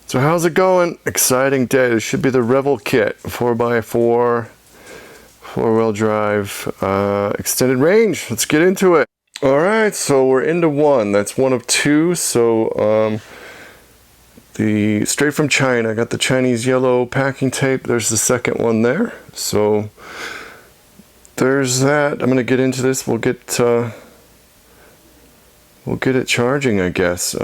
So how's it going? Exciting day. This should be the Revel kit, 4x4, four-wheel drive, extended range. Let's get into it. All right, so we're into one. That's one of two. So the straight from China. I got the Chinese yellow packing tape. There's the second one there. So there's that. I'm gonna get into this. We'll get it charging, I guess.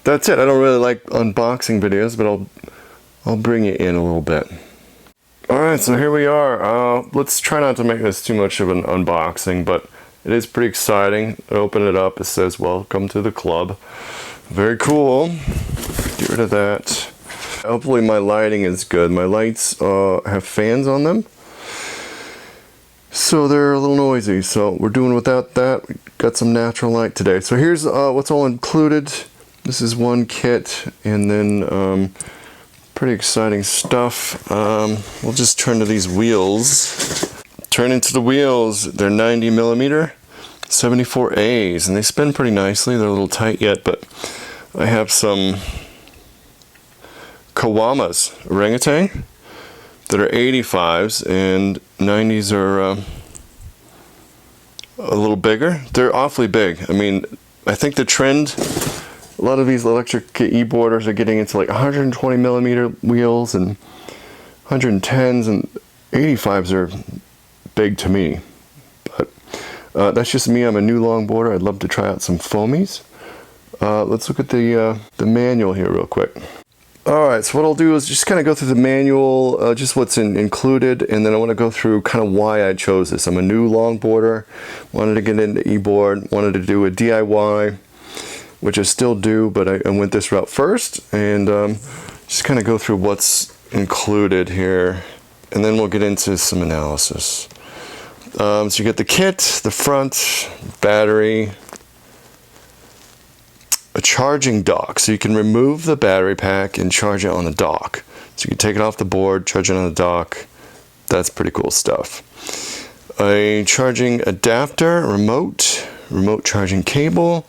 That's it. I don't really like unboxing videos, but I'll bring you in a little bit. Alright, so here we are. Let's try not to make this too much of an unboxing, but it is pretty exciting. I open it up, it says, welcome to the club. Very cool. Get rid of that. Hopefully my lighting is good. My lights have fans on them, so they're a little noisy. So we're doing without that. We got some natural light today. So here's what's all included. This is one kit, and then pretty exciting stuff. We'll just turn to these wheels. Turn into the wheels. They're 90mm 74As, and they spin pretty nicely. They're a little tight yet, but I have some Kawamas orangutan that are 85s, and 90s are a little bigger. They're awfully big. I mean, I think the trend, a lot of these electric e-boarders are getting into like 120mm wheels and 110s, and 85s are big to me. But that's just me. I'm a new longboarder. I'd love to try out some foamies. Let's look at the manual here real quick. Alright, so what I'll do is just kind of go through the manual, just what's included, and then I want to go through kind of why I chose this. I'm a new longboarder, wanted to get into e-board, wanted to do a DIY, which I still do, but I went this route first, and just kind of go through what's included here, and then we'll get into some analysis. So you get the kit, the front, battery, a charging dock, so you can remove the battery pack and charge it on the dock. So you can take it off the board, charge it on the dock. That's pretty cool stuff. A charging adapter, remote charging cable,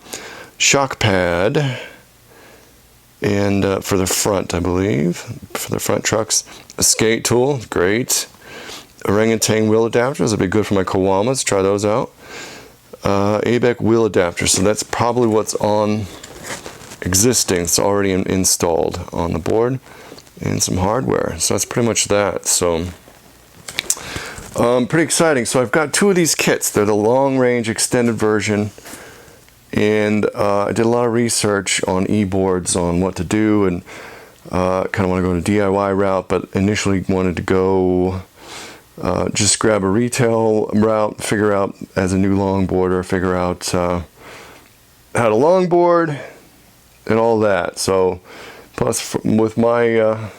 shock pad, and for the front, I believe, for the front trucks, a skate tool, great. Orangutan wheel adapters would be good for my Kawamas, try those out. ABEC wheel adapter, so that's probably what's on existing. It's already installed on the board, and some hardware. So that's pretty much that. So pretty exciting. So I've got two of these kits. They're the long range extended version, and I did a lot of research on e-boards on what to do, and kind of want to go to DIY route, but initially wanted to go just grab a retail route, figure out as a new longboarder, figure out how to longboard and all that. So plus with my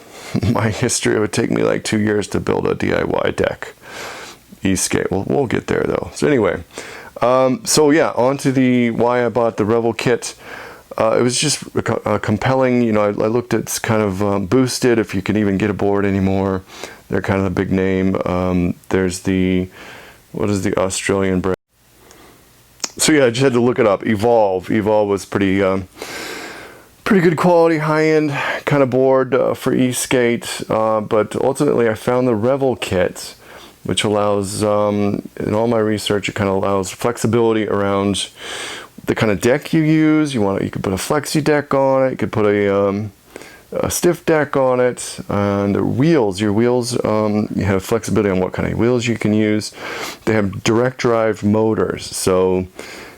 my history, it would take me like 2 years to build a DIY deck e-skate. We'll get there though. So anyway, so yeah, on to the why I bought the Revel kit. It was just compelling. You know, I looked at kind of Boosted, if you can even get a board anymore. They're kind of the big name. There's the, what is the Australian brand? So yeah, I just had to look it up. Evolve was pretty good quality, high-end kind of board for e-skate. But ultimately I found the Revel kit, which allows, in all my research, it kind of allows flexibility around the kind of deck you use. You could put a flexi deck on it, you could put a stiff deck on it, and the wheels, your wheels, you have flexibility on what kind of wheels you can use. They have direct drive motors, so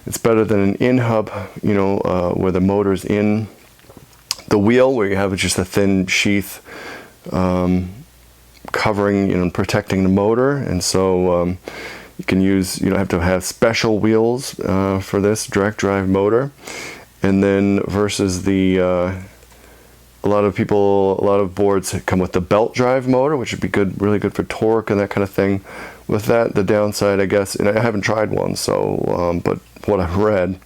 it's better than an in-hub, you know, where the motor's in the wheel, where you have just a thin sheath covering, you know, protecting the motor. And so you can use, you don't have to have special wheels for this direct drive motor. And then versus the a lot of boards come with the belt drive motor, which would be good, really good for torque and that kind of thing. With that, the downside, I guess, and I haven't tried one, so but what I've read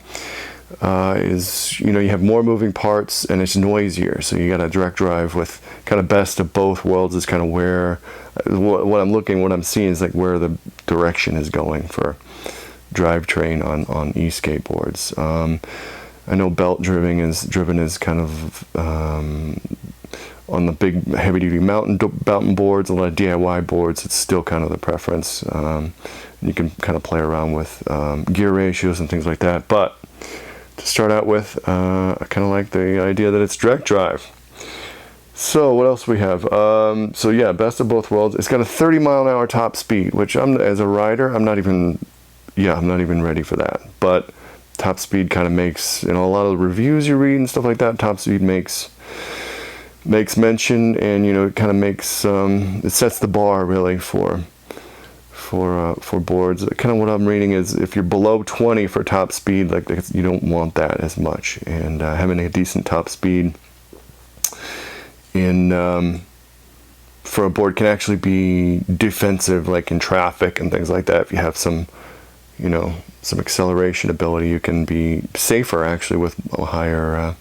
is, you know, you have more moving parts and it's noisier. So you got a direct drive with kind of best of both worlds is kind of where what I'm seeing is like where the direction is going for drivetrain on e-skateboards. I know belt driven is kind of on the big heavy duty mountain boards, a lot of DIY boards. It's still kind of the preference. You can kind of play around with gear ratios and things like that. But to start out with, I kind of like the idea that it's direct drive. So what else we have? So yeah, best of both worlds. It's got a 30-mile-an-hour top speed, which as a rider, I'm not even ready for that. But top speed kind of makes, a lot of the reviews you read and stuff like that, top speed makes mention, and it kind of makes it sets the bar really for boards. Kind of what I'm reading is if you're below 20 for top speed, like you don't want that as much, and having a decent top speed for a board can actually be defensive, like in traffic and things like that. If you have some acceleration ability, you can be safer actually with a higher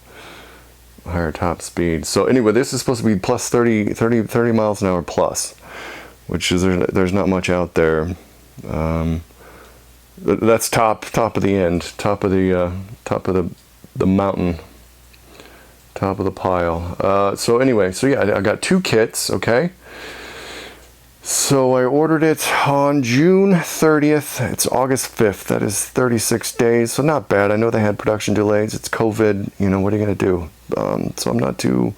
top speed. So anyway, this is supposed to be plus 30 miles an hour plus, which is there's not much out there. That's top of the end, top of the mountain, top of the pile. So anyway, so yeah, I got 2 kits. Okay. So I ordered it on June 30th. It's August 5th. That is 36 days. So not bad. I know they had production delays. It's COVID. What are you going to do? So I'm not too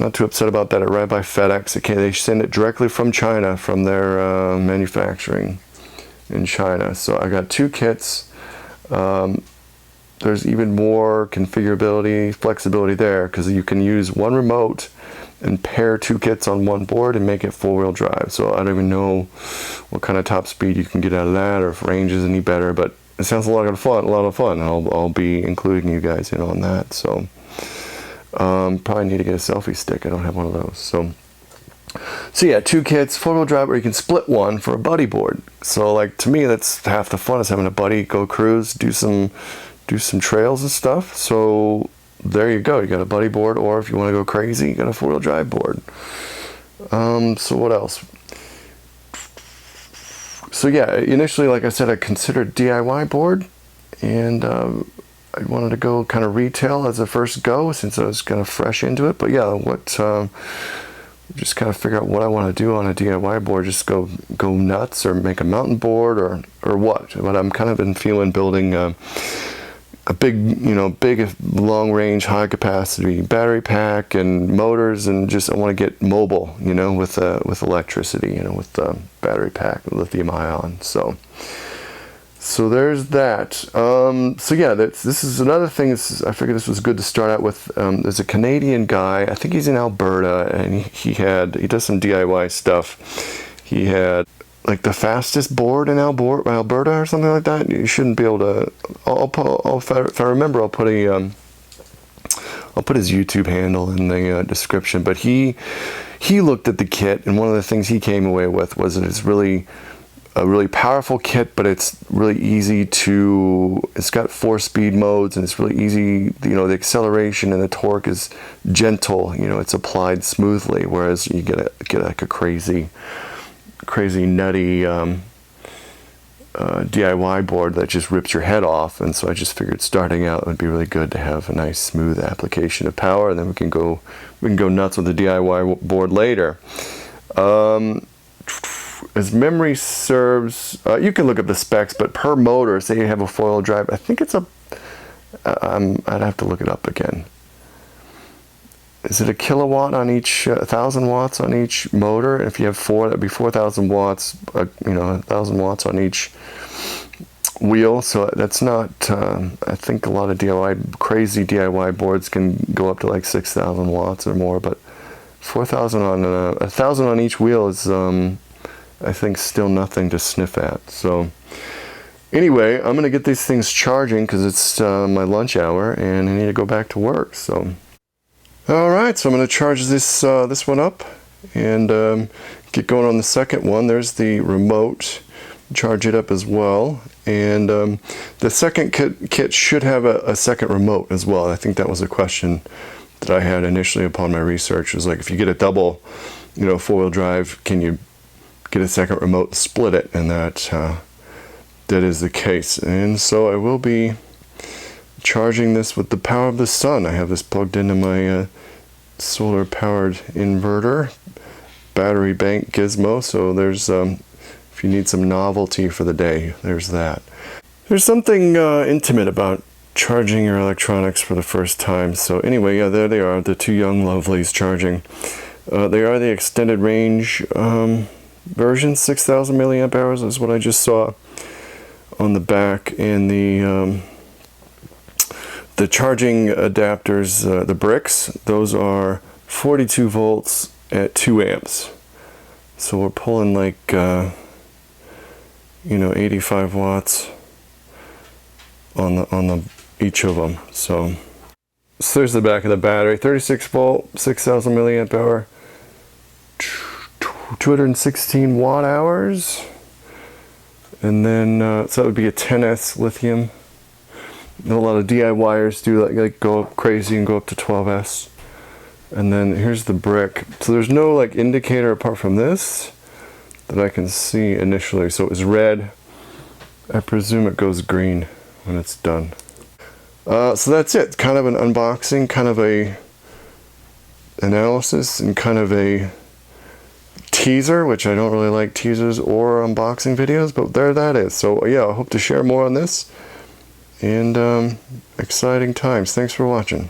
upset about that. It arrived by FedEx. Okay, they send it directly from China, from their manufacturing in China. So I got 2 kits. There's even more configurability, flexibility there, because you can use one remote and pair 2 kits on one board and make it 4-wheel drive. So I don't even know what kind of top speed you can get out of that, or if range is any better, but it sounds a lot of fun. I'll be including you guys in on that. So probably need to get a selfie stick. I don't have one of those. So yeah, 2 kits, 4-wheel drive, or you can split one for a buddy board. So like, to me, that's half the fun, is having a buddy go cruise, do some trails and stuff. So there you go. You got a buddy board, or if you want to go crazy, you got a 4-wheel drive board. So what else? So yeah, initially, like I said, I considered DIY board, and I wanted to go kind of retail as a first go, since I was kind of fresh into it. But yeah, just kind of figure out what I want to do on a DIY board. Just go nuts, or make a mountain board, or what. But I'm kind of been feeling building a big long range, high capacity battery pack and motors, and just I want to get mobile, with electricity, with the battery pack, lithium ion. So there's that. So yeah, this is another thing. I figured this was good to start out with. There's a Canadian guy, I think he's in Alberta, and he does some DIY stuff. He had like the fastest board in Alberta or something like that. You shouldn't be able to. If I remember, I'll put his YouTube handle in the description. But he looked at the kit, and one of the things he came away with was that it's really a really powerful kit, but it's really easy to. It's got 4 speed modes, and it's really easy. The acceleration and the torque is gentle. It's applied smoothly, whereas you get like a crazy nutty DIY board that just rips your head off. And so I just figured starting out it would be really good to have a nice smooth application of power, and then we can go nuts with the DIY board later. As memory serves, you can look at the specs, but per motor, say you have a 4-wheel drive, I think it's I'd have to look it up again. Is it a kilowatt on each, 1,000 watts on each motor? If you have 4, that'd be 4,000 watts, 1,000 watts on each wheel. So that's not, I think a lot of crazy DIY boards can go up to like 6,000 watts or more, but 4,000 on, 1,000 on each wheel is, I think, still nothing to sniff at. So anyway, I'm going to get these things charging, because it's my lunch hour, and I need to go back to work. So. Alright, so I'm going to charge this one up and get going on the second one. There's the remote, charge it up as well. And the second kit should have a second remote as well. I think that was a question that I had initially upon my research. It was like, if you get a double, 4-wheel drive, can you get a second remote and split it? And that is the case. And so I will be charging this with the power of the sun. I have this plugged into my solar powered inverter battery bank gizmo, so there's if you need some novelty for the day, there's that. There's something intimate about charging your electronics for the first time. So anyway, yeah, there they are, the two young lovelies charging. They are the extended range version, 6,000 milliamp hours is what I just saw on the back, and the charging adapters, the bricks, those are 42 volts at 2 amps. So we're pulling like, 85 watts on each of them. So there's the back of the battery, 36 volt, 6,000 milliamp hour, 216 watt hours. And then, so that would be a 10S lithium. A lot of DIYers do like go up crazy and go up to 12S. And then here's the brick. So there's no like indicator apart from this that I can see initially. So it was red. I presume it goes green when it's done. So that's it. Kind of an unboxing, kind of a analysis, and kind of a teaser, which I don't really like teasers or unboxing videos, but there that is. So yeah, I hope to share more on this, and exciting times. Thanks for watching.